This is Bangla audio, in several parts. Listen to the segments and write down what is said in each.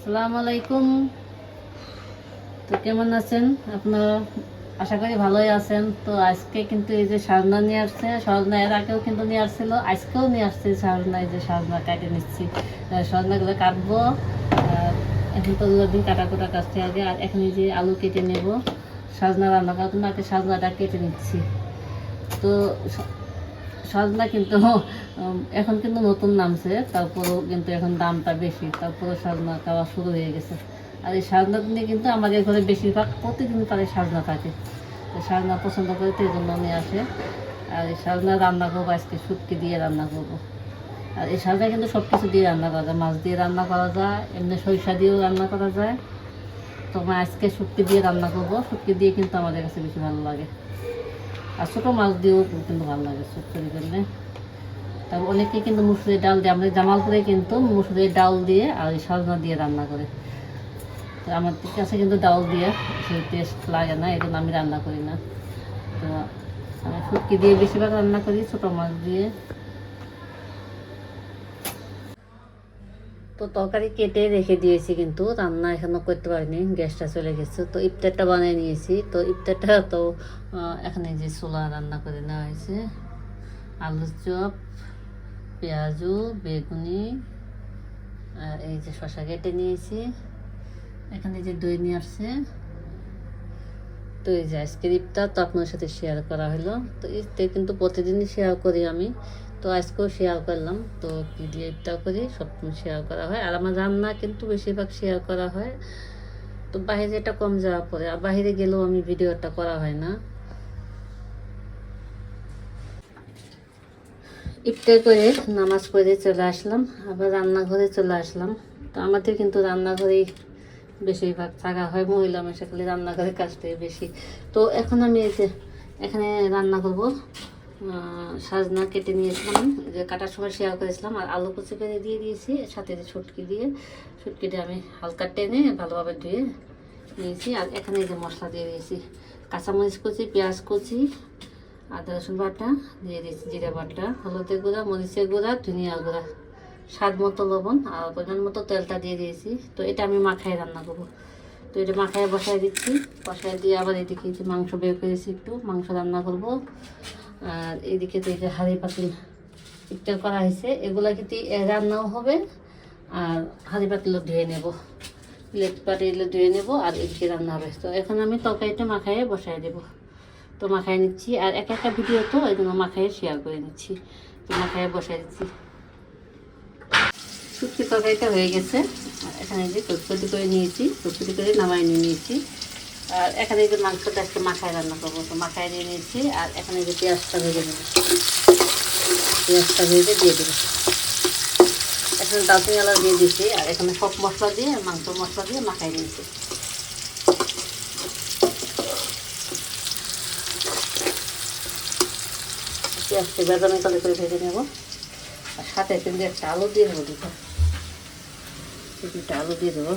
আসসালামু আলাইকুম। তো কেমন আছেন আপনারা? আশা করি ভালোই আছেন। তো আজকে কিন্তু এই যে সাজনা নিয়ে আসছে, সজনা এর আগেও কিন্তু নিয়ে আসছিল, আজকেও নিয়ে আসছে সাজনা। এই যে সাজনা কাটে নিচ্ছি, সজনাগুলো কাটবো। এখন তো দিন কাটা কাটছে আগে, আর এখন এই যে আলু কেটে নেব। সজনা রান্না করার জন্য আগে সজনাটা কেটে নিচ্ছি। তো সজনা কিন্তু এখন কিন্তু নতুন নামছে, তারপরেও কিন্তু এখন দামটা বেশি, তারপরে সজনা খাওয়া শুরু হয়ে গেছে। আর এই সজনা দিনে কিন্তু আমাদের ঘরে বেশিরভাগ প্রতিদিন তার সজনা থাকে। তো সজনা পছন্দ করে তো এই জন্য নিয়ে আসে। আর এই সজনা রান্না করবো আজকে, শুটকি দিয়ে রান্না করবো। আর এই সজনা কিন্তু সব কিছু দিয়ে রান্না করা যায়, মাছ দিয়ে রান্না করা যায়, এমনি সরিষা দিয়েও রান্না করা যায়। তো আমি আজকে শুটকি দিয়ে রান্না করবো। শুটকি দিয়ে কিন্তু আমাদের কাছে বেশি ভালো লাগে, আর ছোটো মাছ দিয়েও কিন্তু ভালো লাগে শুটকি করলে। তারপর অনেকে কিন্তু মুসুরির ডাল দিয়ে, আমাদের জামালপুরে কিন্তু মুসুরির ডাল দিয়ে আর এই সজনা দিয়ে রান্না করে। তো আমার কাছে কিন্তু ডাল দিয়ে সেই টেস্ট লাগে না, এই জন্য আমি রান্না করি না। তো আমি শুটকি দিয়ে বেশিরভাগ রান্না করি, ছোটো মাছ দিয়ে। তো তরকারি কেটে রেখে দিয়েছি, কিন্তু রান্না এখনও করতে পারিনি, গ্যাসটা চলে গেছে। তো ইফতারটা বানিয়ে নিয়েছি। তো ইফতারটা তো এখানে যে ছোলা রান্না করে নেওয়া হয়েছে, আলুর চপ, পেঁয়াজু, বেগুনি, আর এই যে শসা কেটে নিয়েছি। এখানে যে দই নিয়ে আসছে। তো এই যে আজকের ইফতার তো আপনার সাথে শেয়ার করা হলো। তো ইফতার কিন্তু প্রতিদিনই শেয়ার করি আমি, তো আজকেও শেয়ার করলাম। তো কী দিয়ে ইফতার করি সব শেয়ার করা হয়, আর আমার রান্না কিন্তু বেশিরভাগ শেয়ার করা হয়। তো বাইরে এটা কম যাওয়া পড়ে, আর বাইরে গেলেও আমি ভিডিওটা করা হয় না। ইফতার করে নামাজ পড়ে চলে আসলাম, আবার রান্নাঘরে চলে আসলাম। তো আমাদের কিন্তু রান্নাঘরেই বেশিরভাগ থাকা হয়, মহিলা মানুষের রান্নাঘরের কাজটাই বেশি। তো এখন আমি এই যে এখানে রান্না করব। সাজনা কেটে নিয়েছিলাম, যে কাটার সময় শেয়ার করেছিলাম, আর আলু কুচি করে দিয়ে দিয়েছি, সাথে যে ছুটকি দিয়ে, ছুটকিটা আমি হালকা টেনে ভালোভাবে ধুয়ে নিয়েছি। আর এখানে যে মশলা দিয়ে দিয়েছি, কাঁচামরিচ কুচি, পেঁয়াজ কুচি, আদা রসুন বাটা দিয়ে দিয়েছি, জিরা বাটা, হলুদের গুঁড়া, মরিচের গুঁড়া, ধনিয়া গুঁড়া, স্বাদ মতো লবণ, আর পরিমাণ মতো তেলটা দিয়ে দিয়েছি। তো এটা আমি মাখায় রান্না করবো। তো এটা মাখায় বসায় দিচ্ছি, বসায় দিয়ে আবার এদিকে যে মাংস বের করেছি, একটু মাংস রান্না করব। আর এইদিকে তো এই যে হাঁড়ি পাতিল ইফতার করা হয়েছে, এগুলা কিন্তু রান্নাও হবে, আর হাঁড়ি পাতিলও ধুয়ে নেব, প্লেট পাতিল ধুয়ে নেব, আর এদিকে রান্না হবে। তো এখন আমি তরকারিটা মাখায় বসায় দেবো। তো মাখায় নিচ্ছি, আর এক একটা ভিডিও তো এই জন্য মাখায় শেয়ার করে নিচ্ছি। তো মাখায় বসায় দিচ্ছি। শুটকি তরকারিটা হয়ে গেছে, এখানে যে কচকচি করে নিয়েছি, কচকচি করে নামাই নিয়ে নিয়েছি। আর এখানে যে মাংসটা একটু মাখায় রান্না করবো, তো মাখায় নিয়ে নিয়েছি। আর এখানে যে পেঁয়াজটা ভেজে নেব, পেঁয়াজটা ভেজে দিয়ে দেবো। এখানে দারচিনি এলাচ দিয়ে দিয়েছি, আর এখানে সব মশলা দিয়ে, মাংস মশলা দিয়ে মাখায় নিয়েছি। পেঁয়াজটা বেদানা কালো করে ভেজে নেব, আর সাথে কিন্তু একটা আলু দিয়ে দেবো, দুটো আলু দিয়ে দেবো।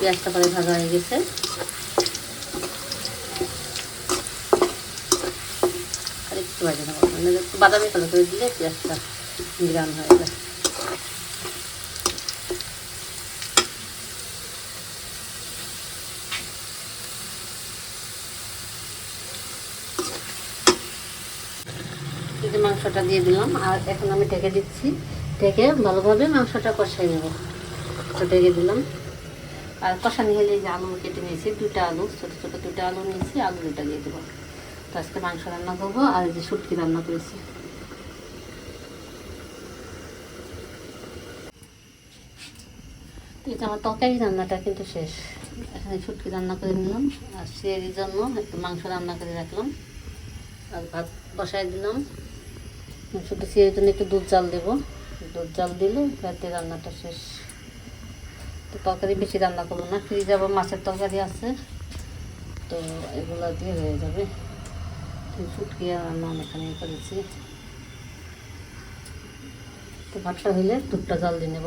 পেঁয়াজটা পরে ভাজা হয়ে গেছে। আর একটু ভাজা নেবো, মানে একটু বাদামি কালো করে দিলে পেঁয়াজটা গ্রান হয়ে যায়। মাংসটা দিয়ে দিলাম, আর এখন আমি ঢেকে দিচ্ছি। ঢেকে ভালোভাবে মাংসটা কষাই নেব। তো ঢেকে দিলাম, আর কষানি হলে যে আলু কেটে নিয়েছি, দুটো আলু, ছোটো ছোটো দুটো আলু নিয়েছি, আলু দুটা দিয়ে দেবো। তো আজকে মাংস রান্না করবো, আর এই যে শুটকি রান্না করেছি। তো এটা আমার তরকারি রান্নাটা কিন্তু শেষ। এখানে শুটকি রান্না করে নিলাম, আর সেরির জন্য একটু মাংস রান্না করে রাখলাম, আর ভাত বসাই দিলাম। শুধু সেরির জন্য একটু দুধ জাল দেবো, দুধ জাল দিলে রাতে রান্নাটা শেষ। তো তরকারি বেশি রান্না করবো না, ফ্রিজে আবার মাছের তরকারি আছে, তো এগুলো দিয়ে হয়ে যাবে। শুটকি রান্না এখানে করেছি। তো ভাতটা হইলে দুধটা জাল দিয়ে নেব।